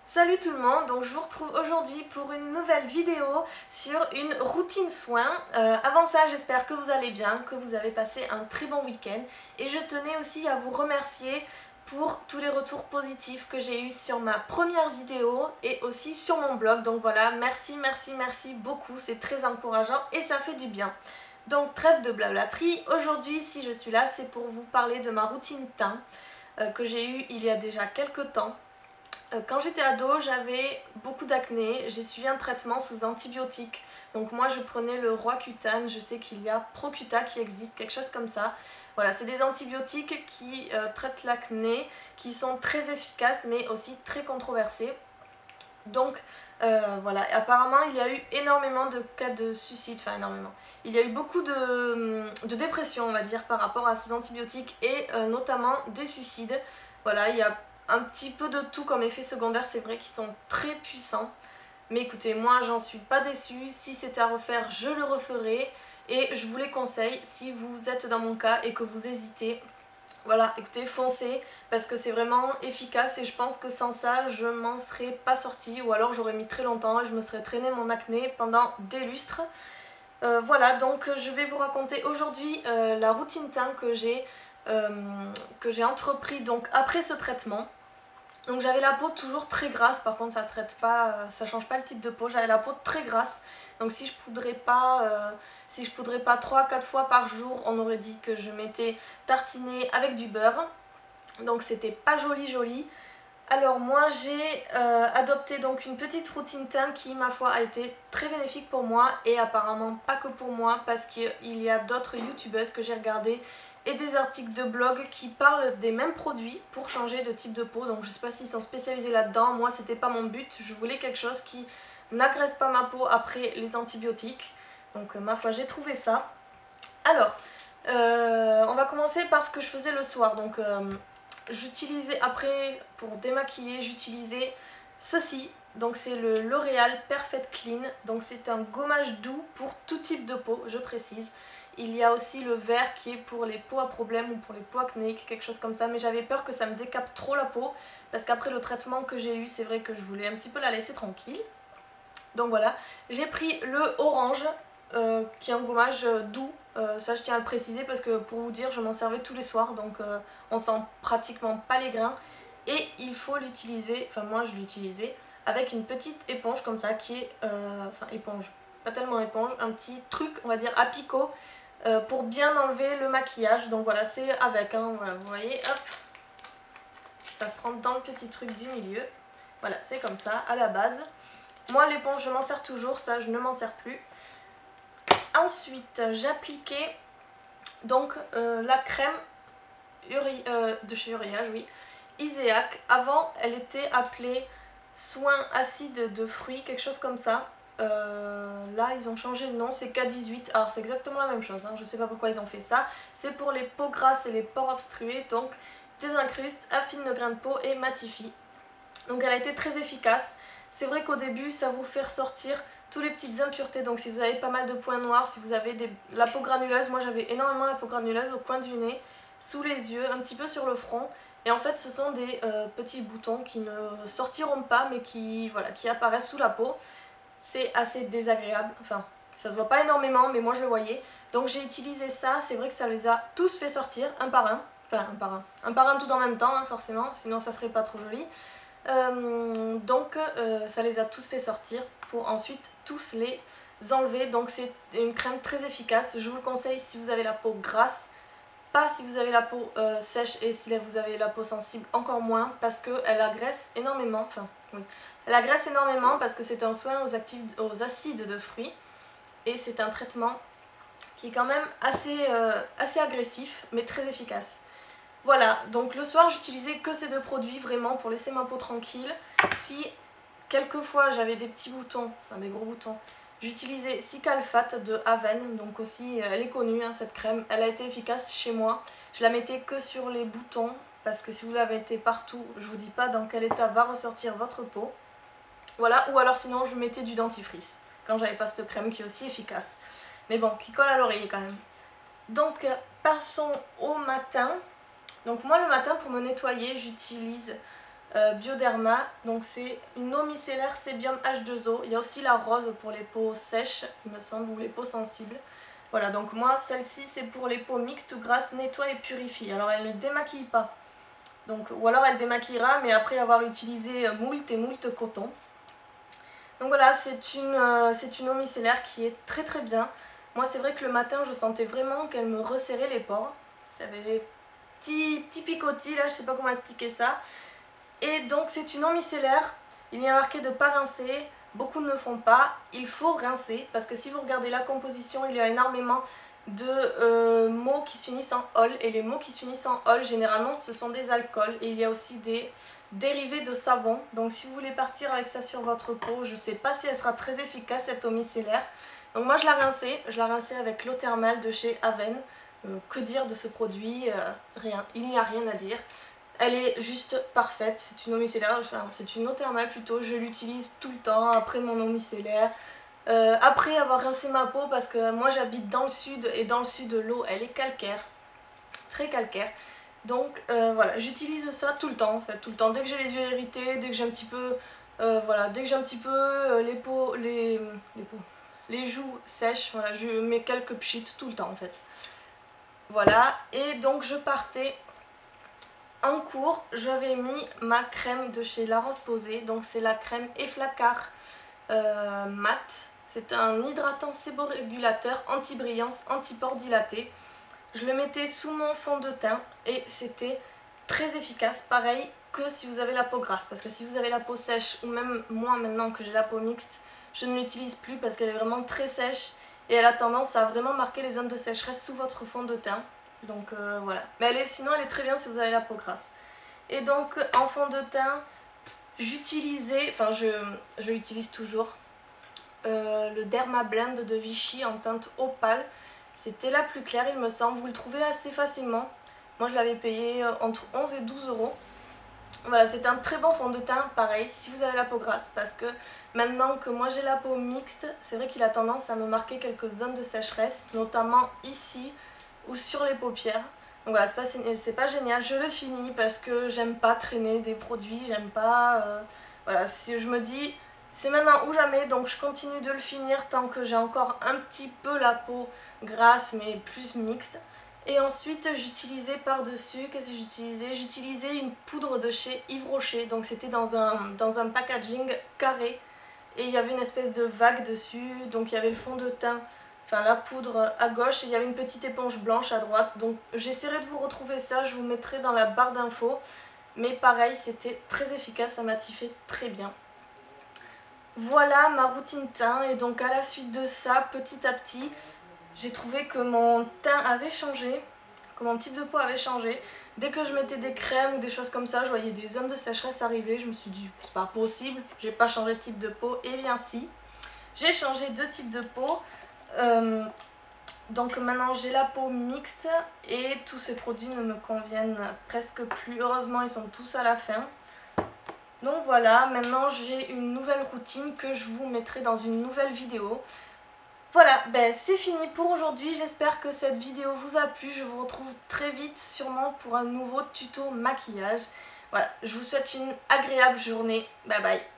Salut tout le monde, donc je vous retrouve aujourd'hui pour une nouvelle vidéo sur une routine soin. Avant ça, j'espère que vous allez bien, que vous avez passé un très bon week-end et je tenais aussi à vous remercier pour tous les retours positifs que j'ai eus sur ma première vidéo et aussi sur mon blog. Donc voilà, merci beaucoup, c'est très encourageant et ça fait du bien. Donc trêve de blablaterie, aujourd'hui si je suis là, c'est pour vous parler de ma routine teint que j'ai eue il y a déjà quelques temps. Quand j'étais ado, j'avais beaucoup d'acné, j'ai suivi un traitement sous antibiotiques. Donc moi je prenais le Roaccutane, je sais qu'il y a Procuta qui existe, quelque chose comme ça. Voilà, c'est des antibiotiques qui traitent l'acné, qui sont très efficaces mais aussi très controversés. Donc voilà, apparemment il y a eu énormément de cas de suicide, enfin énormément. Il y a eu beaucoup de dépression on va dire par rapport à ces antibiotiques et notamment des suicides. Voilà, il y a un petit peu de tout comme effet secondaire, c'est vrai qu'ils sont très puissants. Mais écoutez, moi j'en suis pas déçue, si c'était à refaire je le referai. Et je vous les conseille si vous êtes dans mon cas et que vous hésitez. Voilà, écoutez, foncez parce que c'est vraiment efficace et je pense que sans ça, je m'en serais pas sortie ou alors j'aurais mis très longtemps et je me serais traîné mon acné pendant des lustres. Voilà, donc je vais vous raconter aujourd'hui la routine teint que j'ai entrepris donc après ce traitement. Donc j'avais la peau toujours très grasse, par contre ça traite pas, ça change pas le type de peau, j'avais la peau très grasse. Donc si je poudrais pas 3-4 fois par jour, on aurait dit que je m'étais tartinée avec du beurre. Donc c'était pas joli. Alors moi j'ai adopté donc une petite routine teint qui ma foi a été très bénéfique pour moi et apparemment pas que pour moi parce qu'il y a d'autres youtubeuses que j'ai regardées et des articles de blog qui parlent des mêmes produits pour changer de type de peau. Donc je sais pas s'ils sont spécialisés là-dedans, moi c'était pas mon but, je voulais quelque chose qui n'agresse pas ma peau après les antibiotiques. Donc ma foi j'ai trouvé ça. Alors on va commencer par ce que je faisais le soir. Donc j'utilisais après pour démaquiller, j'utilisais ceci. Donc c'est le L'Oréal Perfect Clean. Donc c'est un gommage doux pour tout type de peau, je précise. Il y a aussi le vert qui est pour les peaux à problème ou pour les peaux acnéiques, quelque chose comme ça. Mais j'avais peur que ça me décape trop la peau parce qu'après le traitement que j'ai eu, c'est vrai que je voulais un petit peu la laisser tranquille. Donc voilà, j'ai pris le orange qui est un gommage doux. Ça je tiens à le préciser parce que pour vous dire je m'en servais tous les soirs donc on sent pratiquement pas les grains et il faut l'utiliser, enfin moi je l'utilisais avec une petite éponge comme ça qui est, enfin éponge, pas tellement éponge, un petit truc on va dire à picot pour bien enlever le maquillage. Donc voilà c'est avec, hein, voilà, vous voyez, hop, ça se rentre dans le petit truc du milieu, voilà c'est comme ça à la base. Moi l'éponge je m'en sers toujours, ça je ne m'en sers plus. Ensuite j'appliquais donc la crème de chez Uriage, oui, Iséac. Avant elle était appelée soin acide de fruits, quelque chose comme ça. Là ils ont changé le nom, c'est K18, alors c'est exactement la même chose, hein. Je sais pas pourquoi ils ont fait ça. C'est pour les peaux grasses et les pores obstrués, donc désincruste, affine le grain de peau et matifie. Donc elle a été très efficace. C'est vrai qu'au début ça vous fait ressortir toutes les petites impuretés, donc si vous avez pas mal de points noirs, si vous avez la peau granuleuse, moi j'avais énormément la peau granuleuse au coin du nez, sous les yeux, un petit peu sur le front, et en fait ce sont des petits boutons qui ne sortiront pas mais qui, voilà, qui apparaissent sous la peau. C'est assez désagréable, enfin ça se voit pas énormément mais moi je le voyais, donc j'ai utilisé ça. C'est vrai que ça les a tous fait sortir un par un, enfin un par un tout en même temps hein, forcément, sinon ça serait pas trop joli. Donc ça les a tous fait sortir pour ensuite tous les enlever. Donc c'est une crème très efficace, je vous le conseille si vous avez la peau grasse, pas si vous avez la peau sèche, et si vous avez la peau sensible encore moins parce qu'elle agresse énormément, enfin oui, elle agresse énormément parce que c'est un soin aux acides de fruits et c'est un traitement qui est quand même assez agressif mais très efficace. Voilà, donc le soir j'utilisais que ces deux produits vraiment pour laisser ma peau tranquille. Si quelquefois j'avais des petits boutons, enfin des gros boutons, j'utilisais Cicalfate de Aven, donc aussi elle est connue hein, cette crème, elle a été efficace chez moi. Je la mettais que sur les boutons parce que si vous la mettez partout, je vous dis pas dans quel état va ressortir votre peau. Voilà, ou alors sinon je mettais du dentifrice quand j'avais pas cette crème qui est aussi efficace. Mais bon, qui colle à l'oreiller quand même. Donc passons au matin. Donc moi le matin pour me nettoyer j'utilise Bioderma. Donc c'est une eau micellaire sébium H2O. Il y a aussi la rose pour les peaux sèches, il me semble, ou les peaux sensibles. Voilà, donc moi celle-ci c'est pour les peaux mixtes ou grasses, nettoie et purifie. Alors elle ne démaquille pas. Donc, ou alors elle démaquillera, mais après avoir utilisé moult et moult coton. Donc voilà, c'est une eau micellaire qui est très très bien. Moi c'est vrai que le matin je sentais vraiment qu'elle me resserrait les pores. Ça avait des petits picotis là, je sais pas comment expliquer ça. Et donc c'est une eau micellaire, il y a marqué de pas rincer, beaucoup ne le font pas. Il faut rincer parce que si vous regardez la composition, il y a énormément de mots qui se finissent en ol, et les mots qui se finissent en ol généralement ce sont des alcools, et il y a aussi des dérivés de savon. Donc si vous voulez partir avec ça sur votre peau, je sais pas si elle sera très efficace cette eau micellaire. Donc moi je la rinçais avec l'eau thermale de chez Aven. Que dire de ce produit? Rien, il n'y a rien à dire. Elle est juste parfaite, c'est une eau micellaire, enfin c'est une eau thermale plutôt, je l'utilise tout le temps après mon eau micellaire. Après avoir rincé ma peau, parce que moi j'habite dans le sud, et dans le sud l'eau elle est calcaire, très calcaire. Donc voilà, j'utilise ça tout le temps en fait, tout le temps. Dès que j'ai les yeux irrités, dès que j'ai un petit peu, voilà, dès que j'ai un petit peu les joues sèches, voilà, je mets quelques pchites tout le temps en fait. Voilà, et donc je partais en cours, j'avais mis ma crème de chez La Roche-Posay, donc c'est la crème Efflacard mat. C'est un hydratant séborégulateur, anti-brillance, anti-pores dilatés. Je le mettais sous mon fond de teint et c'était très efficace, pareil que si vous avez la peau grasse, parce que si vous avez la peau sèche, ou même moi maintenant que j'ai la peau mixte, je ne l'utilise plus parce qu'elle est vraiment très sèche et elle a tendance à vraiment marquer les zones de sécheresse sous votre fond de teint. Donc voilà, mais sinon elle est très bien si vous avez la peau grasse. Et donc en fond de teint, j'utilisais, enfin je l'utilise toujours, le Derma Blend de Vichy en teinte opale. C'était la plus claire il me semble, vous le trouvez assez facilement. Moi je l'avais payé entre 11 et 12 euros. Voilà, c'est un très bon fond de teint, pareil, si vous avez la peau grasse, parce que maintenant que moi j'ai la peau mixte, c'est vrai qu'il a tendance à me marquer quelques zones de sécheresse, notamment ici ou sur les paupières. Donc voilà, c'est pas génial, je le finis parce que j'aime pas traîner des produits, j'aime pas... voilà, si je me dis, c'est maintenant ou jamais, donc je continue de le finir tant que j'ai encore un petit peu la peau grasse, mais plus mixte. Et ensuite j'utilisais par-dessus, qu'est-ce que j'utilisais? J'utilisais une poudre de chez Yves Rocher, donc c'était dans un packaging carré, et il y avait une espèce de vague dessus, donc il y avait le fond de teint, enfin la poudre à gauche, et il y avait une petite éponge blanche à droite. Donc j'essaierai de vous retrouver ça, je vous mettrai dans la barre d'infos. Mais pareil, c'était très efficace, ça m'a très bien. Voilà ma routine teint, et donc à la suite de ça, petit à petit, j'ai trouvé que mon teint avait changé, que mon type de peau avait changé. Dès que je mettais des crèmes ou des choses comme ça, je voyais des zones de sécheresse arriver, je me suis dit, c'est pas possible, j'ai pas changé de type de peau. Et bien si, j'ai changé de type de peau. Donc maintenant j'ai la peau mixte et tous ces produits ne me conviennent presque plus. Heureusement ils sont tous à la fin. Donc voilà, maintenant j'ai une nouvelle routine que je vous mettrai dans une nouvelle vidéo. Voilà, ben c'est fini pour aujourd'hui. J'espère que cette vidéo vous a plu. Je vous retrouve très vite sûrement pour un nouveau tuto maquillage. Voilà, je vous souhaite une agréable journée. Bye bye.